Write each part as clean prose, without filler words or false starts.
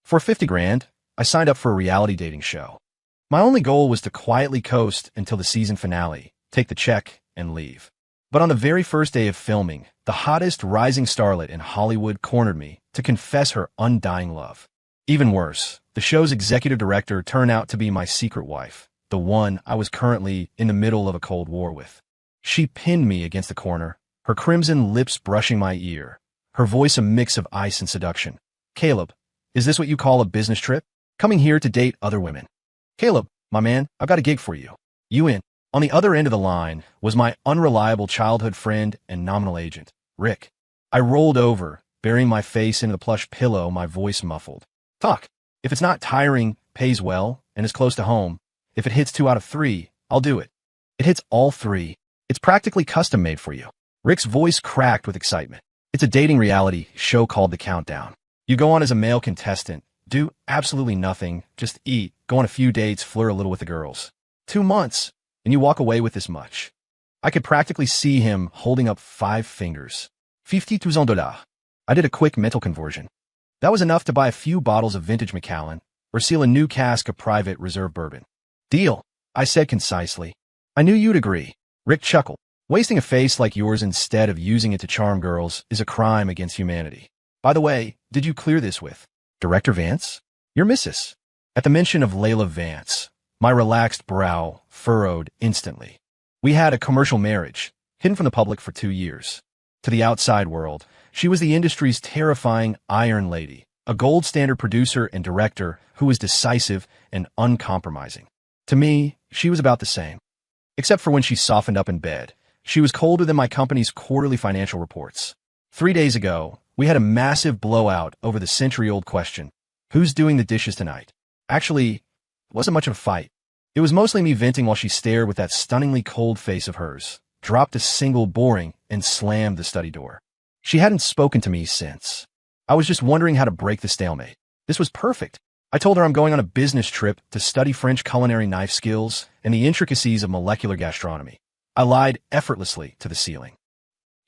For 50 grand, I signed up for a reality dating show. My only goal was to quietly coast until the season finale, take the check, and leave. But on the very first day of filming, the hottest rising starlet in Hollywood cornered me to confess her undying love. Even worse, the show's executive director turned out to be my secret wife, the one I was currently in the middle of a Cold War with. She pinned me against the corner, her crimson lips brushing my ear, her voice a mix of ice and seduction. "Caleb, is this what you call a business trip? Coming here to date other women?" "Caleb, my man, I've got a gig for you. You in?" On the other end of the line was my unreliable childhood friend and nominal agent, Rick. I rolled over, burying my face into the plush pillow, my voice muffled. "Talk. If it's not tiring, pays well, and is close to home, if it hits 2 out of 3, I'll do it." "It hits all 3. It's practically custom made for you." Rick's voice cracked with excitement. "It's a dating reality show called The Countdown. You go on as a male contestant, do absolutely nothing, just eat, go on a few dates, flirt a little with the girls. 2 months, and you walk away with this much." I could practically see him holding up 5 fingers. $50,000. I did a quick mental conversion. That was enough to buy a few bottles of vintage Macallan or seal a new cask of private reserve bourbon. "Deal," I said concisely. "I knew you'd agree." Rick chuckled. "Wasting a face like yours instead of using it to charm girls is a crime against humanity. By the way, did you clear this with Director Vance? Your missus?" At the mention of Layla Vance, my relaxed brow furrowed instantly. We had a commercial marriage, hidden from the public for 2 years. To the outside world, she was the industry's terrifying Iron Lady, a gold standard producer and director who was decisive and uncompromising. To me, she was about the same. Except for when she softened up in bed, she was colder than my company's quarterly financial reports. 3 days ago, we had a massive blowout over the century-old question, who's doing the dishes tonight? Actually, it wasn't much of a fight. It was mostly me venting while she stared with that stunningly cold face of hers, dropped a single boring, and slammed the study door. She hadn't spoken to me since. I was just wondering how to break the stalemate. This was perfect. I told her I'm going on a business trip to study French culinary knife skills and the intricacies of molecular gastronomy. I lied effortlessly to the ceiling.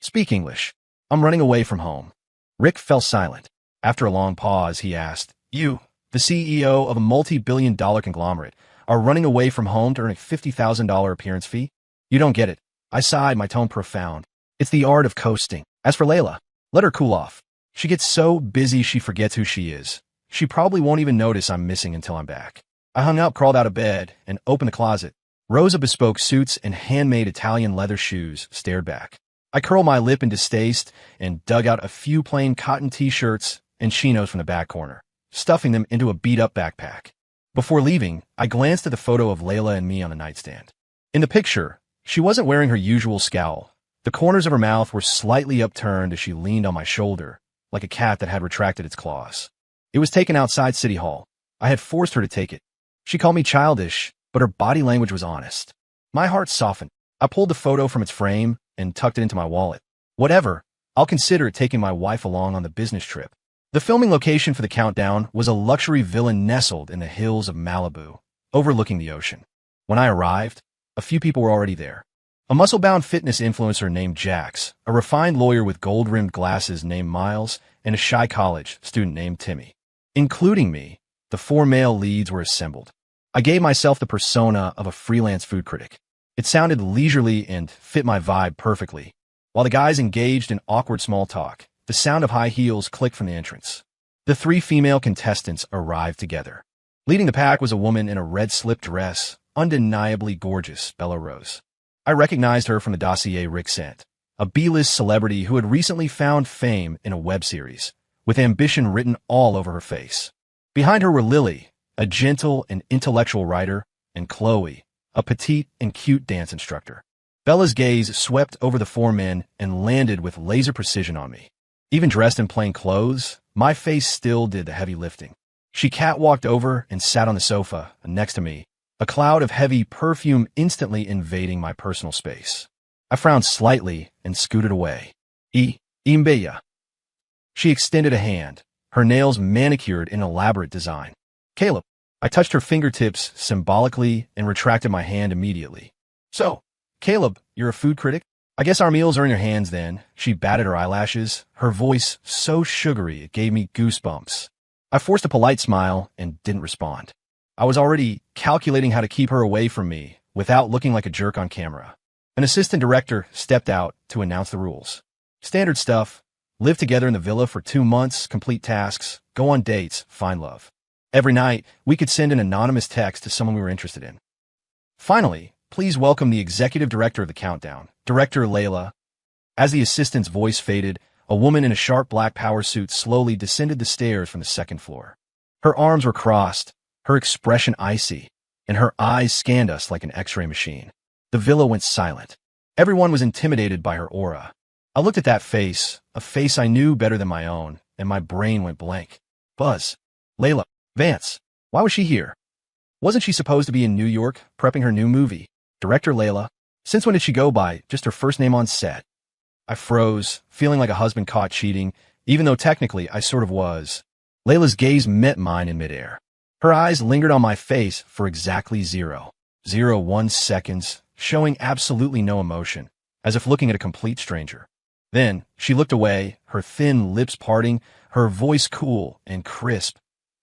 "Speak English. I'm running away from home." Rick fell silent. After a long pause, he asked, "You, the CEO of a multi-billion-dollar conglomerate, are running away from home to earn a $50,000 appearance fee? You don't get it." I sighed, my tone profound. "It's the art of coasting. As for Layla, let her cool off. She gets so busy she forgets who she is. She probably won't even notice I'm missing until I'm back." I hung up, crawled out of bed, and opened the closet. Rows of bespoke suits and handmade Italian leather shoes stared back. I curled my lip in distaste and dug out a few plain cotton t-shirts and chinos from the back corner, stuffing them into a beat-up backpack. Before leaving, I glanced at the photo of Layla and me on the nightstand. In the picture, she wasn't wearing her usual scowl. The corners of her mouth were slightly upturned as she leaned on my shoulder, like a cat that had retracted its claws. It was taken outside City Hall. I had forced her to take it. She called me childish, but her body language was honest. My heart softened. I pulled the photo from its frame and tucked it into my wallet. Whatever, I'll consider taking my wife along on the business trip. The filming location for The Countdown was a luxury villa nestled in the hills of Malibu, overlooking the ocean. When I arrived, a few people were already there. A muscle-bound fitness influencer named Jax, a refined lawyer with gold-rimmed glasses named Miles, and a shy college student named Timmy. Including me, the 4 male leads were assembled. I gave myself the persona of a freelance food critic. It sounded leisurely and fit my vibe perfectly. While the guys engaged in awkward small talk, the sound of high heels clicked from the entrance. The 3 female contestants arrived together. Leading the pack was a woman in a red slip dress, undeniably gorgeous, Bella Rose. I recognized her from the dossier Rick sent, a B-list celebrity who had recently found fame in a web series, with ambition written all over her face. Behind her were Lily, a gentle and intellectual writer, and Chloe, a petite and cute dance instructor. Bella's gaze swept over the 4 men and landed with laser precision on me. Even dressed in plain clothes, my face still did the heavy lifting. She catwalked over and sat on the sofa next to me, a cloud of heavy perfume instantly invading my personal space. I frowned slightly and scooted away. Imbeya. She extended a hand, her nails manicured in elaborate design. "Caleb." I touched her fingertips symbolically and retracted my hand immediately. "So, Caleb, you're a food critic? I guess our meals are in your hands then." She batted her eyelashes, her voice so sugary it gave me goosebumps. I forced a polite smile and didn't respond. I was already calculating how to keep her away from me without looking like a jerk on camera. An assistant director stepped out to announce the rules. Standard stuff: live together in the villa for 2 months, complete tasks, go on dates, find love. Every night, we could send an anonymous text to someone we were interested in. Finally, please welcome the executive director of the countdown, Director Layla. As the assistant's voice faded, a woman in a sharp black power suit slowly descended the stairs from the second floor. Her arms were crossed, her expression icy, and her eyes scanned us like an X-ray machine. The villa went silent. Everyone was intimidated by her aura. I looked at that face, a face I knew better than my own, and my brain went blank. Buzz. Layla. Vance. Why was she here? Wasn't she supposed to be in New York, prepping her new movie? Director Layla. Since when did she go by just her first name on set? I froze, feeling like a husband caught cheating, even though technically I sort of was. Layla's gaze met mine in midair. Her eyes lingered on my face for exactly 0.01 seconds, showing absolutely no emotion, as if looking at a complete stranger. Then, she looked away, her thin lips parting, her voice cool and crisp.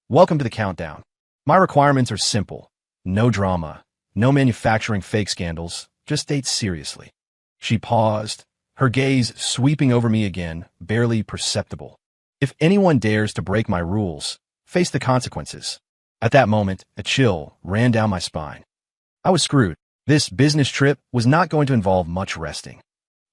Welcome to the countdown. My requirements are simple. No drama, no manufacturing fake scandals, just date seriously. She paused, her gaze sweeping over me again, barely perceptible. If anyone dares to break my rules, face the consequences. At that moment, a chill ran down my spine. I was screwed. This business trip was not going to involve much resting.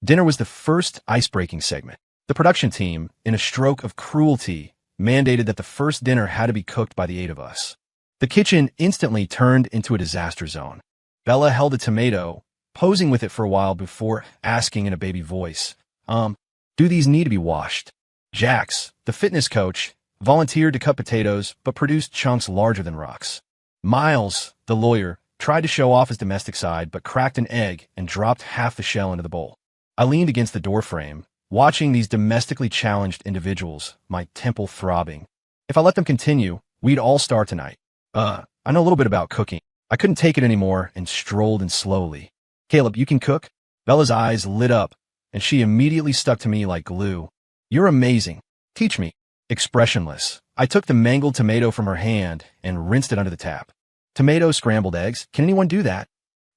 Dinner was the first ice-breaking segment. The production team, in a stroke of cruelty, mandated that the first dinner had to be cooked by the 8 of us. The kitchen instantly turned into a disaster zone. Bella held a tomato, posing with it for a while before asking in a baby voice, do these need to be washed? Jax, the fitness coach, volunteered to cut potatoes but produced chunks larger than rocks. Miles, the lawyer, tried to show off his domestic side but cracked an egg and dropped half the shell into the bowl. I leaned against the doorframe, watching these domestically challenged individuals, my temple throbbing. If I let them continue, we'd all starve tonight. I know a little bit about cooking. I couldn't take it anymore and strolled in slowly. Caleb, you can cook? Bella's eyes lit up, and she immediately stuck to me like glue. You're amazing. Teach me. Expressionless, I took the mangled tomato from her hand and rinsed it under the tap. Tomato scrambled eggs, can anyone do that?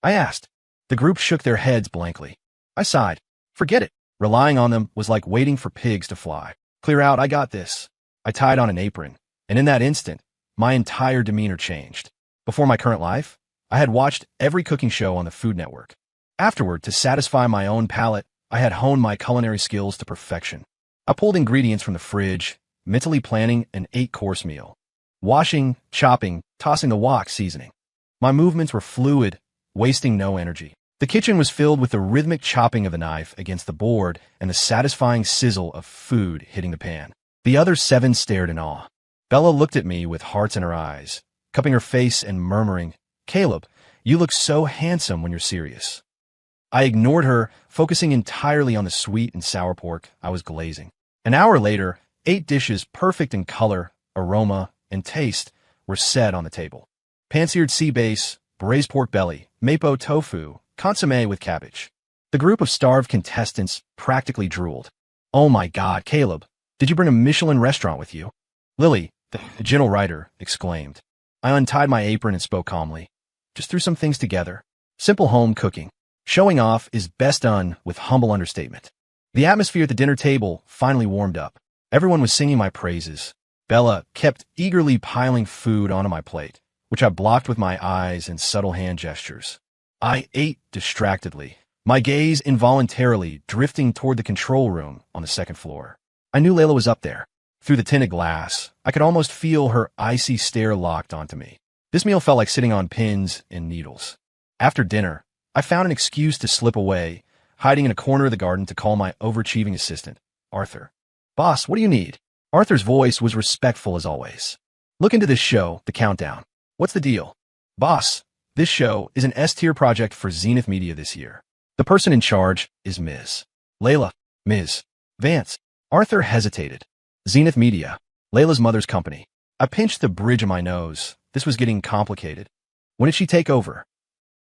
I asked. The group shook their heads blankly. I sighed. Forget it. Relying on them was like waiting for pigs to fly. Clear out, I got this. I tied on an apron, and in that instant, my entire demeanor changed. Before my current life, I had watched every cooking show on the Food Network. Afterward, to satisfy my own palate, I had honed my culinary skills to perfection. I pulled ingredients from the fridge, mentally planning an 8-course meal. Washing, chopping, tossing the wok, seasoning. My movements were fluid, wasting no energy. The kitchen was filled with the rhythmic chopping of the knife against the board and the satisfying sizzle of food hitting the pan. The other 7 stared in awe. Bella looked at me with hearts in her eyes, cupping her face and murmuring, Caleb, you look so handsome when you're serious. I ignored her, focusing entirely on the sweet and sour pork I was glazing. An hour later, 8 dishes perfect in color, aroma, and taste were set on the table. Pan-seared sea bass, braised pork belly, mapo tofu, consommé with cabbage. The group of starved contestants practically drooled. Oh my God, Caleb, did you bring a Michelin restaurant with you? Lily, the general writer, exclaimed. I untied my apron and spoke calmly. Just threw some things together. Simple home cooking. Showing off is best done with humble understatement. The atmosphere at the dinner table finally warmed up. Everyone was singing my praises. Bella kept eagerly piling food onto my plate, which I blocked with my eyes and subtle hand gestures. I ate distractedly, my gaze involuntarily drifting toward the control room on the second floor. I knew Layla was up there. Through the tinted glass, I could almost feel her icy stare locked onto me. This meal felt like sitting on pins and needles. After dinner, I found an excuse to slip away, hiding in a corner of the garden to call my overachieving assistant, Arthur. Boss, what do you need? Arthur's voice was respectful as always. Look into this show, The Countdown. What's the deal? Boss, this show is an S-tier project for Zenith Media this year. The person in charge is Ms. Layla. Ms. Vance. Arthur hesitated. Zenith Media, Layla's mother's company. I pinched the bridge of my nose. This was getting complicated. When did she take over?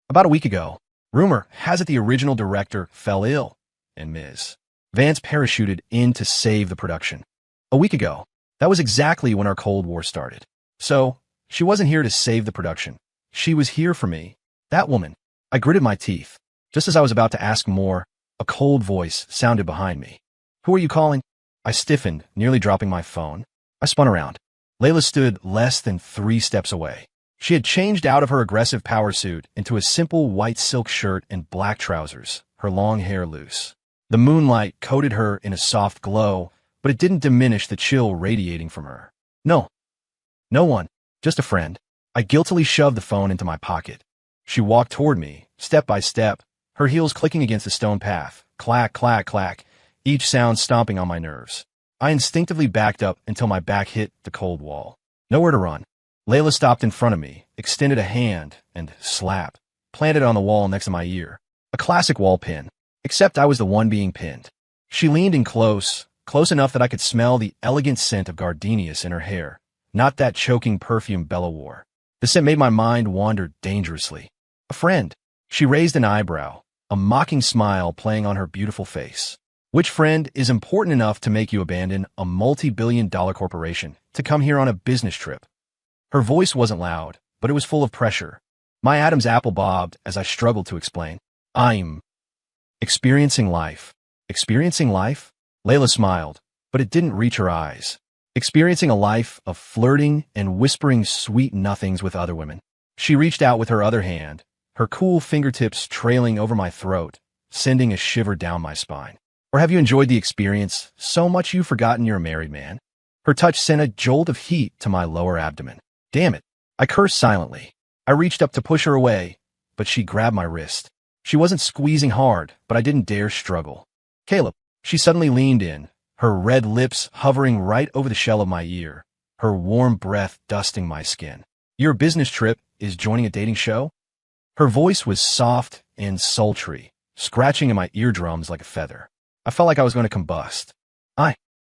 About a week ago. Rumor has it the original director fell ill, and Ms. Vance parachuted in to save the production. A week ago. That was exactly when our Cold War started. So, she wasn't here to save the production. She was here for me. That woman. I gritted my teeth. Just as I was about to ask more, a cold voice sounded behind me. Who are you calling? I stiffened, nearly dropping my phone. I spun around. Layla stood less than 3 steps away. She had changed out of her aggressive power suit into a simple white silk shirt and black trousers, her long hair loose. The moonlight coated her in a soft glow, but it didn't diminish the chill radiating from her. No. No one. Just a friend. I guiltily shoved the phone into my pocket. She walked toward me, step by step, her heels clicking against the stone path. Clack, clack, clack, each sound stomping on my nerves. I instinctively backed up until my back hit the cold wall. Nowhere to run. Layla stopped in front of me, extended a hand, and slap, planted on the wall next to my ear. A classic wall pin, except I was the one being pinned. She leaned in close enough that I could smell the elegant scent of gardenias in her hair, not that choking perfume Bella wore. The scent made my mind wander dangerously. A friend. She raised an eyebrow, a mocking smile playing on her beautiful face. Which friend is important enough to make you abandon a multi-billion-dollar corporation to come here on a business trip? Her voice wasn't loud, but it was full of pressure. My Adam's apple bobbed as I struggled to explain. I'm experiencing life. Experiencing life? Layla smiled, but it didn't reach her eyes. Experiencing a life of flirting and whispering sweet nothings with other women. She reached out with her other hand, her cool fingertips trailing over my throat, sending a shiver down my spine. Or have you enjoyed the experience so much you've forgotten you're a married man? Her touch sent a jolt of heat to my lower abdomen. Damn it. I cursed silently. I reached up to push her away, but she grabbed my wrist. She wasn't squeezing hard, but I didn't dare struggle. Caleb. She suddenly leaned in, her red lips hovering right over the shell of my ear, her warm breath dusting my skin. Your business trip is joining a dating show? Her voice was soft and sultry, scratching in my eardrums like a feather. I felt like I was going to combust.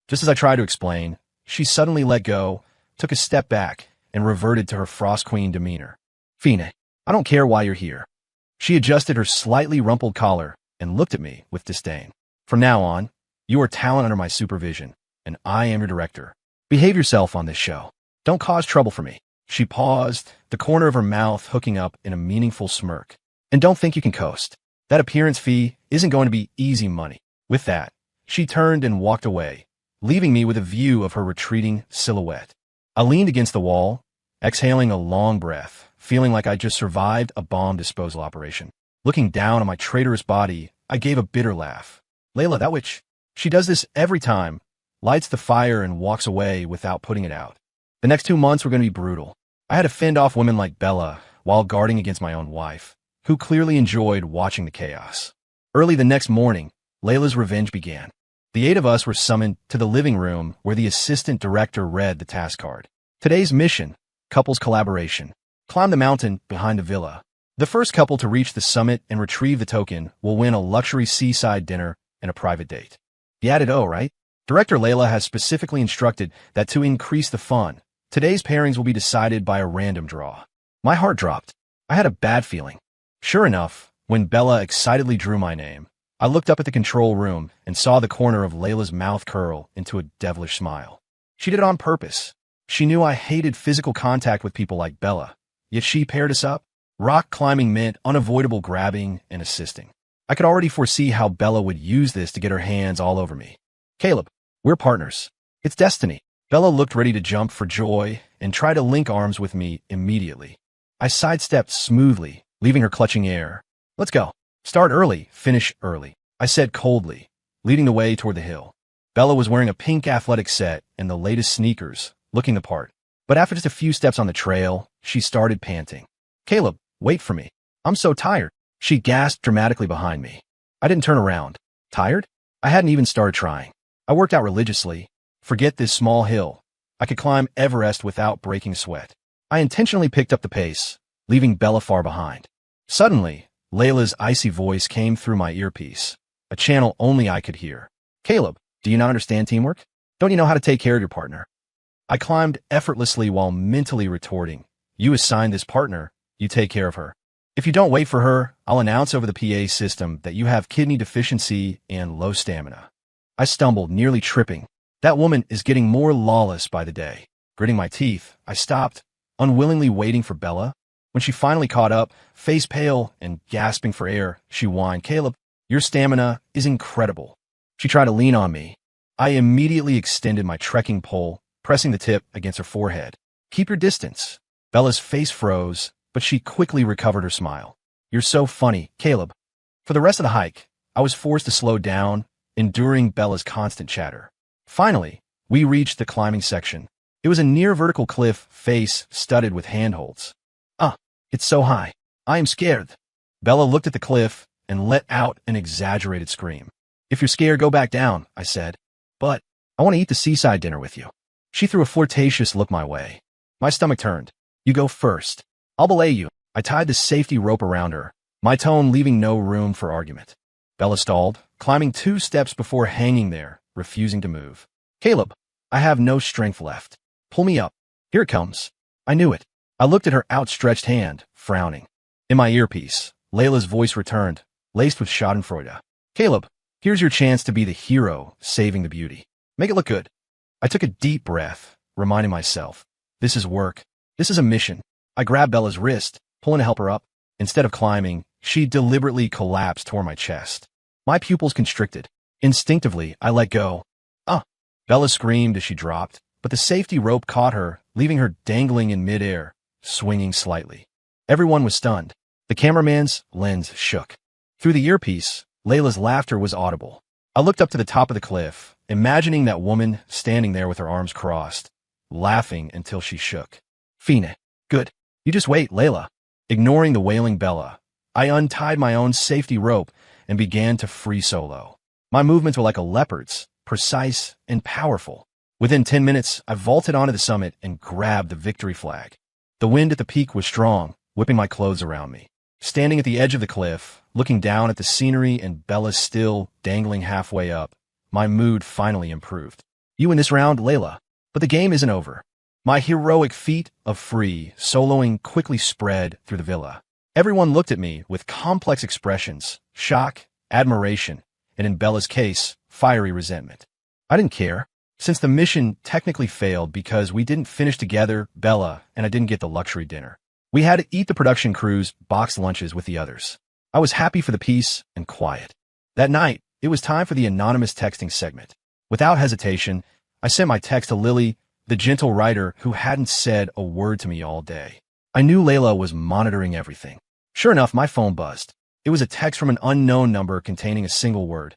Just as I tried to explain, she suddenly let go, took a step back, and reverted to her Frost Queen demeanor. Fine, I don't care why you're here. She adjusted her slightly rumpled collar and looked at me with disdain. From now on, you are talent under my supervision, and I am your director. Behave yourself on this show. Don't cause trouble for me. She paused, the corner of her mouth hooking up in a meaningful smirk. And don't think you can coast. That appearance fee isn't going to be easy money. With that, she turned and walked away, leaving me with a view of her retreating silhouette. I leaned against the wall, exhaling a long breath, feeling like I'd just survived a bomb disposal operation. Looking down on my traitorous body, I gave a bitter laugh. Layla, that witch. She does this every time, lights the fire and walks away without putting it out. The next 2 months were going to be brutal. I had to fend off women like Bella while guarding against my own wife, who clearly enjoyed watching the chaos. Early the next morning, Layla's revenge began. The 8 of us were summoned to the living room where the assistant director read the task card. Today's mission, couples collaboration. Climb the mountain behind the villa. The first couple to reach the summit and retrieve the token will win a luxury seaside dinner and a private date. You added O, right? Director Layla has specifically instructed that to increase the fun, today's pairings will be decided by a random draw. My heart dropped. I had a bad feeling. Sure enough, when Bella excitedly drew my name, I looked up at the control room and saw the corner of Layla's mouth curl into a devilish smile. She did it on purpose. She knew I hated physical contact with people like Bella, yet she paired us up. Rock climbing meant unavoidable grabbing and assisting. I could already foresee how Bella would use this to get her hands all over me. Caleb, we're partners. It's destiny. Bella looked ready to jump for joy and tried to link arms with me immediately. I sidestepped smoothly, leaving her clutching air. Let's go. Start early, finish early, I said coldly, leading the way toward the hill. Bella was wearing a pink athletic set and the latest sneakers, looking the part. But after just a few steps on the trail, she started panting. Caleb, wait for me. I'm so tired. She gasped dramatically behind me. I didn't turn around. Tired? I hadn't even started trying. I worked out religiously. Forget this small hill. I could climb Everest without breaking sweat. I intentionally picked up the pace, leaving Bella far behind. Suddenly, Layla's icy voice came through my earpiece, a channel only I could hear. Caleb, do you not understand teamwork? Don't you know how to take care of your partner? I climbed effortlessly while mentally retorting. You assigned this partner, you take care of her. If you don't wait for her, I'll announce over the PA system that you have kidney deficiency and low stamina. I stumbled, nearly tripping. That woman is getting more lawless by the day. Gritting my teeth, I stopped, unwillingly waiting for Bella. When she finally caught up, face pale and gasping for air, she whined, "Caleb, your stamina is incredible." She tried to lean on me. I immediately extended my trekking pole, pressing the tip against her forehead. "Keep your distance." Bella's face froze, but she quickly recovered her smile. "You're so funny, Caleb." For the rest of the hike, I was forced to slow down, enduring Bella's constant chatter. Finally, we reached the climbing section. It was a near-vertical cliff face studded with handholds. It's so high. I am scared." Bella looked at the cliff and let out an exaggerated scream. "If you're scared, go back down," I said. "But I want to eat the seaside dinner with you." She threw a flirtatious look my way. My stomach turned. "You go first. I'll belay you." I tied the safety rope around her, my tone leaving no room for argument. Bella stalled, climbing 2 steps before hanging there, refusing to move. "Caleb, I have no strength left. Pull me up." "Here it comes." I knew it. I looked at her outstretched hand, frowning. In my earpiece, Layla's voice returned, laced with schadenfreude. "Caleb, here's your chance to be the hero saving the beauty. Make it look good." I took a deep breath, reminding myself, this is work. This is a mission. I grabbed Bella's wrist, pulling to help her up. Instead of climbing, she deliberately collapsed toward my chest. My pupils constricted. Instinctively, I let go. Bella screamed as she dropped, but the safety rope caught her, leaving her dangling in midair, swinging slightly. Everyone was stunned. The cameraman's lens shook. Through the earpiece, Layla's laughter was audible. I looked up to the top of the cliff, imagining that woman standing there with her arms crossed, laughing until she shook. "Fine. Good. You just wait, Layla." Ignoring the wailing Bella, I untied my own safety rope and began to free solo. My movements were like a leopard's, precise and powerful. Within 10 minutes, I vaulted onto the summit and grabbed the victory flag. The wind at the peak was strong, whipping my clothes around me. Standing at the edge of the cliff, looking down at the scenery and Bella still dangling halfway up, my mood finally improved. "You win this round, Layla. But the game isn't over." My heroic feat of free soloing quickly spread through the villa. Everyone looked at me with complex expressions, shock, admiration, and in Bella's case, fiery resentment. I didn't care. Since the mission technically failed because we didn't finish together, Bella and I didn't get the luxury dinner. We had to eat the production crew's boxed lunches with the others. I was happy for the peace and quiet. That night, it was time for the anonymous texting segment. Without hesitation, I sent my text to Lily, the gentle writer who hadn't said a word to me all day. I knew Layla was monitoring everything. Sure enough, my phone buzzed. It was a text from an unknown number containing a single word.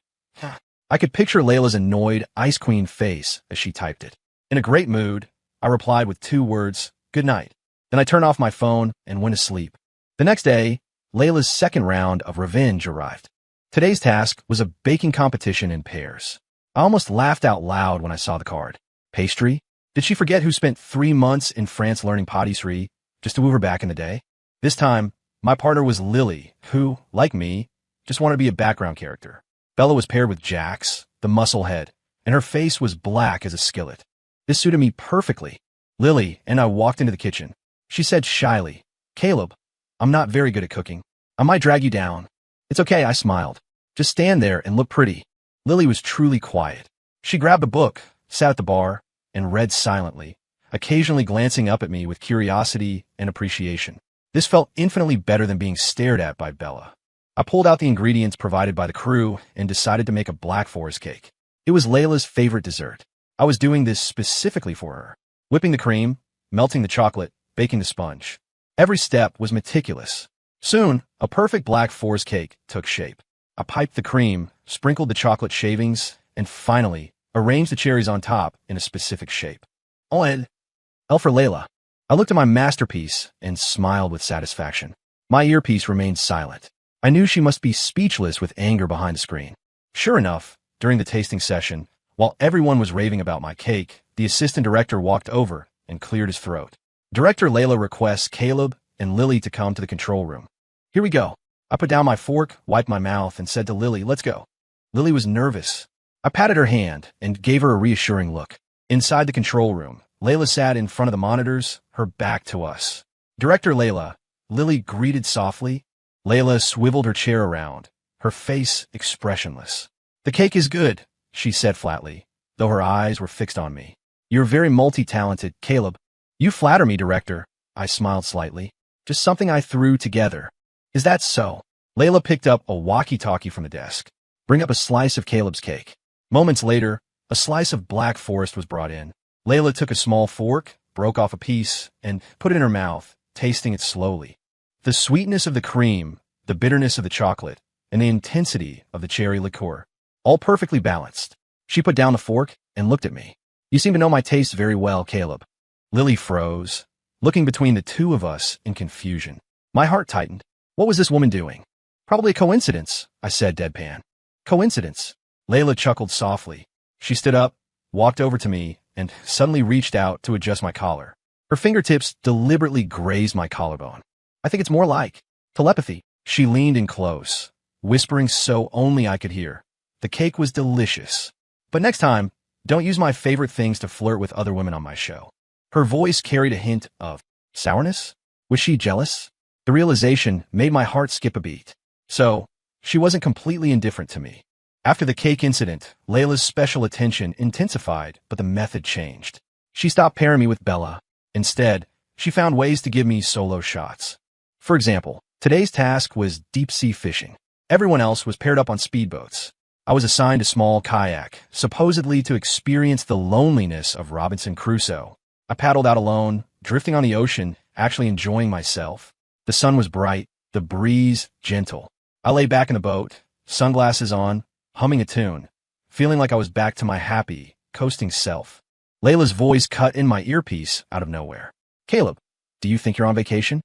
I could picture Layla's annoyed Ice Queen face as she typed it. In a great mood, I replied with 2 words, "Good night." Then I turned off my phone and went to sleep. The next day, Layla's second round of revenge arrived. Today's task was a baking competition in pairs. I almost laughed out loud when I saw the card. Pastry? Did she forget who spent 3 months in France learning pâtisserie just to woo her back in the day? This time, my partner was Lily, who, like me, just wanted to be a background character. Bella was paired with Jax, the musclehead, and her face was black as a skillet. This suited me perfectly. Lily and I walked into the kitchen. She said shyly, "Caleb, I'm not very good at cooking. I might drag you down." "It's okay," I smiled. "Just stand there and look pretty." Lily was truly quiet. She grabbed a book, sat at the bar, and read silently, occasionally glancing up at me with curiosity and appreciation. This felt infinitely better than being stared at by Bella. I pulled out the ingredients provided by the crew and decided to make a Black Forest cake. It was Layla's favorite dessert. I was doing this specifically for her. Whipping the cream, melting the chocolate, baking the sponge. Every step was meticulous. Soon, a perfect Black Forest cake took shape. I piped the cream, sprinkled the chocolate shavings, and finally, arranged the cherries on top in a specific shape. L for Layla. I looked at my masterpiece and smiled with satisfaction. My earpiece remained silent. I knew she must be speechless with anger behind the screen. Sure enough, during the tasting session, while everyone was raving about my cake, the assistant director walked over and cleared his throat. Director Layla requests Caleb and Lily to come to the control room. "Here we go." I put down my fork, wiped my mouth, and said to Lily, "Let's go." Lily was nervous. I patted her hand and gave her a reassuring look. Inside the control room, Layla sat in front of the monitors, her back to us. Director Layla, Lily greeted softly. Layla swiveled her chair around, her face expressionless. "The cake is good," she said flatly. though her eyes were fixed on me. You're very multi-talented, Caleb. You flatter me, director. I smiled slightly. Just something I threw together. Is that so? Layla picked up a walkie-talkie from the desk. Bring up a slice of Caleb's cake. Moments later, a slice of Black Forest was brought in. Layla took a small fork, broke off a piece, and put it in her mouth, tasting it slowly. The sweetness of the cream, the bitterness of the chocolate, and the intensity of the cherry liqueur, all perfectly balanced. She put down the fork and looked at me. You seem to know my taste very well, Caleb. Lily froze, looking between the two of us in confusion. My heart tightened. What was this woman doing? Probably a coincidence, I said deadpan. Coincidence. Layla chuckled softly. She stood up, walked over to me, and suddenly reached out to adjust my collar. Her fingertips deliberately grazed my collarbone. I think it's more like telepathy. She leaned in close, whispering so only I could hear. The cake was delicious. But next time, don't use my favorite things to flirt with other women on my show. Her voice carried a hint of sourness. Was she jealous? The realization made my heart skip a beat. So, she wasn't completely indifferent to me. After the cake incident, Layla's special attention intensified, but the method changed. She stopped pairing me with Bella. Instead, she found ways to give me solo shots. For example, today's task was deep-sea fishing. Everyone else was paired up on speedboats. I was assigned a small kayak, supposedly to experience the loneliness of Robinson Crusoe. I paddled out alone, drifting on the ocean, actually enjoying myself. The sun was bright, the breeze gentle. I lay back in the boat, sunglasses on, humming a tune, feeling like I was back to my happy, coasting self. Layla's voice cut in my earpiece out of nowhere. Caleb, do you think you're on vacation?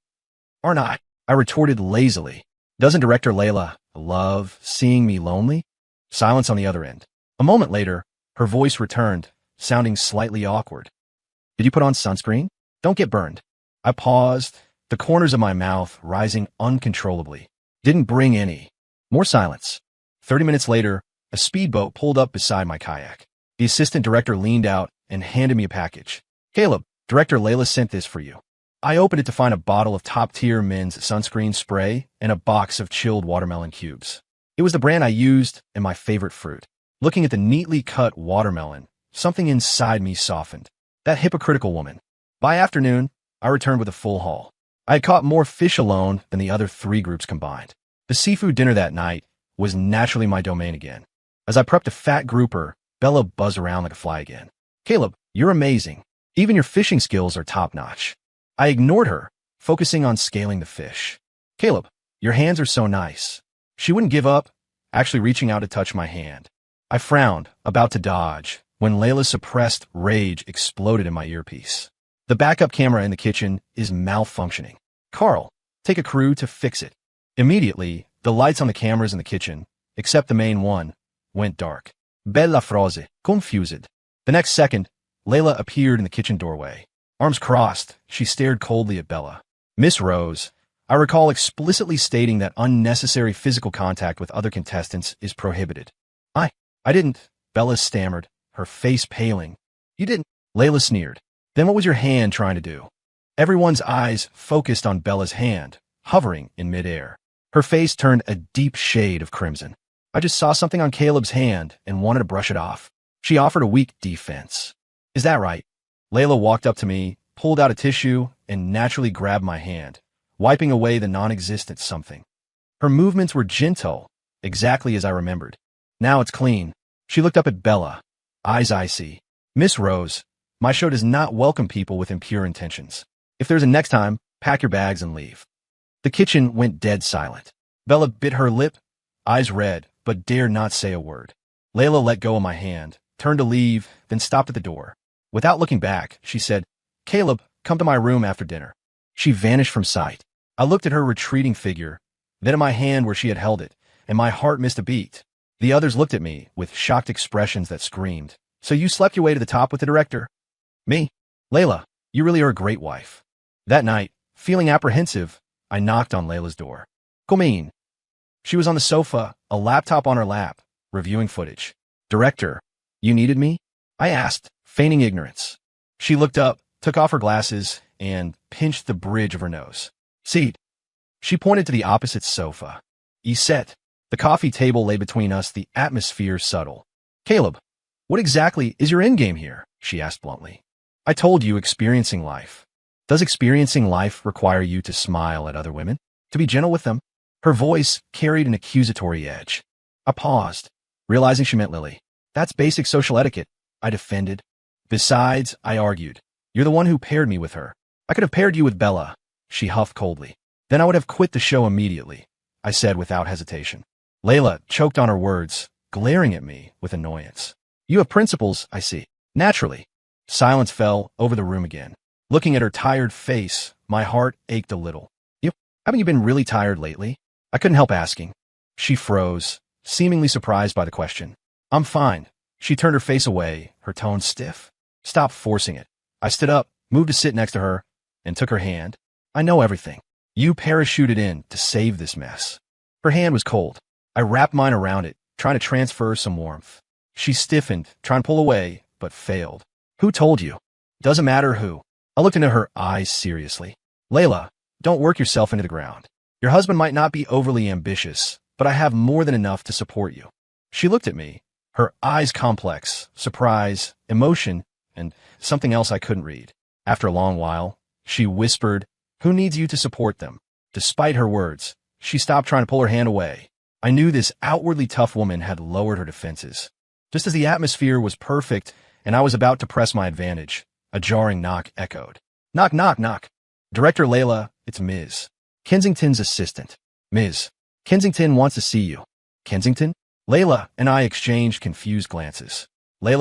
Or not? I retorted lazily. Doesn't director Layla love seeing me lonely? Silence on the other end. A moment later, her voice returned, sounding slightly awkward. Did you put on sunscreen? Don't get burned. I paused, the corners of my mouth rising uncontrollably. Didn't bring any. More silence. 30 minutes later, a speedboat pulled up beside my kayak. The assistant director leaned out and handed me a package. Caleb, Director Layla sent this for you. I opened it to find a bottle of top-tier men's sunscreen spray and a box of chilled watermelon cubes. It was the brand I used and my favorite fruit. Looking at the neatly cut watermelon, something inside me softened. That hypocritical woman. By afternoon, I returned with a full haul. I had caught more fish alone than the other 3 groups combined. The seafood dinner that night was naturally my domain again. As I prepped a fat grouper, Bella buzzed around like a fly again. Caleb, you're amazing. Even your fishing skills are top-notch. I ignored her, focusing on scaling the fish. Caleb, your hands are so nice. She wouldn't give up, actually reaching out to touch my hand. I frowned, about to dodge, when Layla's suppressed rage exploded in my earpiece. The backup camera in the kitchen is malfunctioning. Carl, take a crew to fix it. Immediately, the lights on the cameras in the kitchen, except the main one, went dark. Bella frase, confused. The next second, Layla appeared in the kitchen doorway. Arms crossed, she stared coldly at Bella. Miss Rose, I recall explicitly stating that unnecessary physical contact with other contestants is prohibited. I didn't, Bella stammered, her face paling. You didn't, Layla sneered. Then what was your hand trying to do? Everyone's eyes focused on Bella's hand, hovering in midair. Her face turned a deep shade of crimson. I just saw something on Caleb's hand and wanted to brush it off. She offered a weak defense. Is that right? Layla walked up to me, pulled out a tissue, and naturally grabbed my hand, wiping away the non-existent something. Her movements were gentle, exactly as I remembered. Now it's clean. She looked up at Bella, eyes icy. Miss Rose, my show does not welcome people with impure intentions. If there's a next time, pack your bags and leave. The kitchen went dead silent. Bella bit her lip, eyes red, but dared not say a word. Layla let go of my hand, turned to leave, then stopped at the door. Without looking back, she said, Caleb, come to my room after dinner. She vanished from sight. I looked at her retreating figure, then at my hand where she had held it, and my heart missed a beat. The others looked at me with shocked expressions that screamed, So you slept your way to the top with the director? Me? Layla, you really are a great wife. That night, feeling apprehensive, I knocked on Layla's door. Come in. She was on the sofa, a laptop on her lap, reviewing footage. Director, you needed me? I asked, feigning ignorance. She looked up, took off her glasses, and pinched the bridge of her nose. Seat. She pointed to the opposite sofa. Set. The coffee table lay between us, the atmosphere subtle. Caleb, What exactly is your endgame here? She asked bluntly. I told you experiencing life. Does experiencing life require you to smile at other women? To be gentle with them? Her voice carried an accusatory edge. I paused, realizing she meant Lily. That's basic social etiquette, I defended. Besides, I argued, you're the one who paired me with her. I could have paired you with Bella. She huffed coldly. Then I would have quit the show immediately, I said without hesitation. Layla choked on her words, glaring at me with annoyance. You have principles, I see. Naturally. Silence fell over the room again. Looking at her tired face, my heart ached a little. Haven't you been really tired lately? I couldn't help asking. She froze, seemingly surprised by the question. I'm fine. She turned her face away, her tone stiff. Stop forcing it. I stood up, moved to sit next to her, and took her hand. I know everything. You parachuted in to save this mess. Her hand was cold. I wrapped mine around it, trying to transfer some warmth. She stiffened, trying to pull away, but failed. Who told you? Doesn't matter who. I looked into her eyes seriously. Layla, don't work yourself into the ground. Your husband might not be overly ambitious, but I have more than enough to support you. She looked at me, her eyes complex, surprise, emotion, and something else I couldn't read. After a long while, she whispered, who needs you to support them? Despite her words, she stopped trying to pull her hand away. I knew this outwardly tough woman had lowered her defenses. Just as the atmosphere was perfect and I was about to press my advantage, a jarring knock echoed. Knock, knock, knock. Director Layla, it's Ms. Kensington's assistant. Ms. Kensington wants to see you. Kensington? Layla and I exchanged confused glances. Layla